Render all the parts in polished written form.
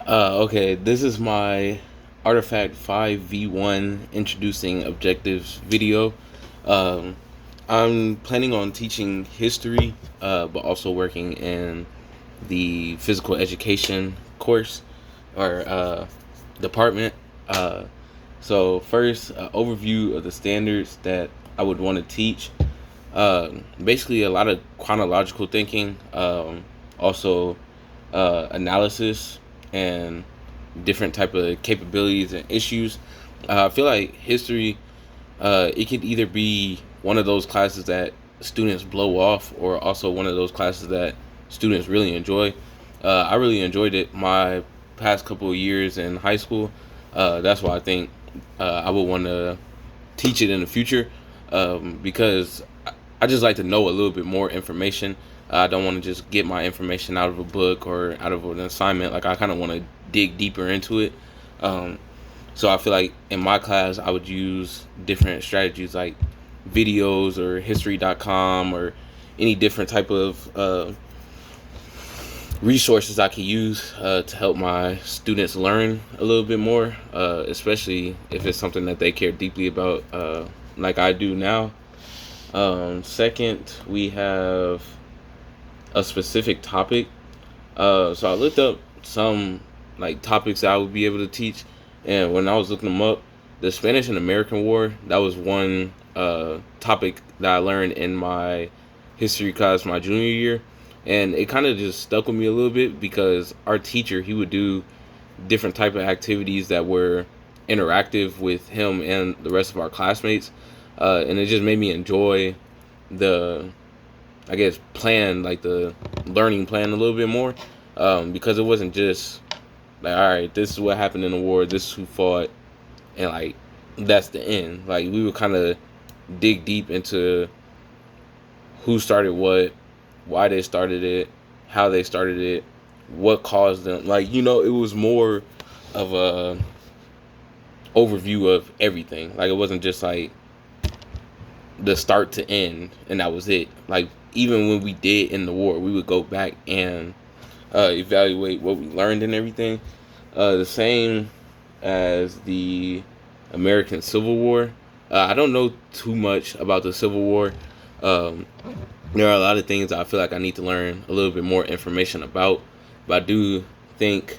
Okay, this is my Artifact 5v1 introducing objectives video. Um, I'm planning on teaching history, but also working in the physical education course or department. Uh, so, first, overview of the standards that I would want to teach. Basically, a lot of chronological thinking, also analysis and different type of capabilities and issues. I feel like history, it could either be one of those classes that students blow off, or also one of those classes that students really enjoy. I really enjoyed it my past couple of years in high school. That's why I think I would want to teach it in the future, because I just like to know a little bit more information. I don't want to just get my information out of a book or out of an assignment. Like, I kind of want to dig deeper into it. Um, so I feel like in my class I would use different strategies like videos or history.com or any different type of resources I can use to help my students learn a little bit more, especially if it's something that they care deeply about, like I do now. Second, we have a specific topic. So I looked up some like topics that I would be able to teach, and when I was looking them up, the Spanish and American War, that was one topic that I learned in my history class my junior year, and it kind of just stuck with me a little bit because our teacher, he would do different type of activities that were interactive with him and the rest of our classmates, and it just made me enjoy the, I guess, plan, like the learning plan a little bit more, because it wasn't just like, all right, this is what happened in the war, this is who fought, and like that's the end. Like, we would kind of dig deep into who started what, why they started it, how they started it, what caused them. Like, it was more of a overview of everything. Like, it wasn't just like the start to end and that was it. Like, even when we did in the war, we would go back and evaluate what we learned and everything. The same as the American Civil War. I don't know too much about the Civil War. Um, there are a lot of things I feel like I need to learn a little bit more information about, but I do think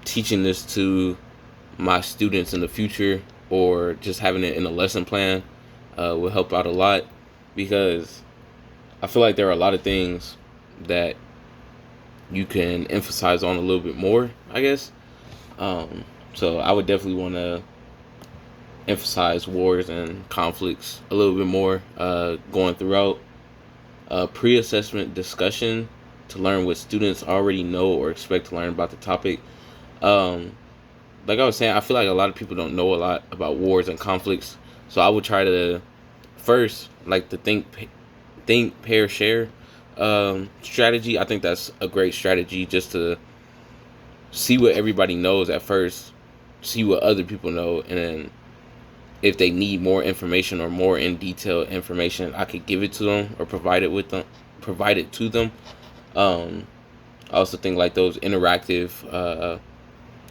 teaching this to my students in the future, or just having it in a lesson plan, will help out a lot, because I feel like there are a lot of things that you can emphasize on a little bit more, I guess. So I would definitely want to emphasize wars and conflicts a little bit more, going throughout. Pre-assessment discussion to learn what students already know or expect to learn about the topic. Um, like I was saying, I feel like a lot of people don't know a lot about wars and conflicts. So I would try to first, like, the think, pair, share strategy. I think that's a great strategy, just to see what everybody knows at first, see what other people know, and then if they need more information or more in detail information, I could give it to them or provide it to them. Um, I also think like those interactive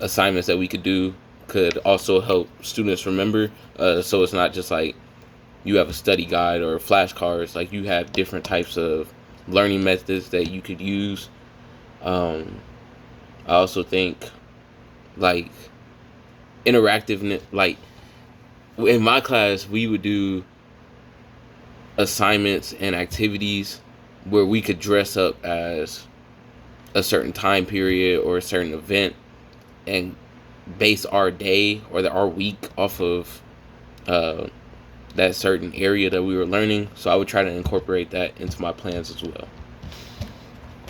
assignments that we could do could also help students remember. So it's not just like you have a study guide or flashcards. Like, you have different types of learning methods that you could use. Um, I also think like interactive, like in my class, we would do assignments and activities where we could dress up as a certain time period or a certain event, and base our day or our week off of uh, that certain area that we were learning. So I would try to incorporate that into my plans as well.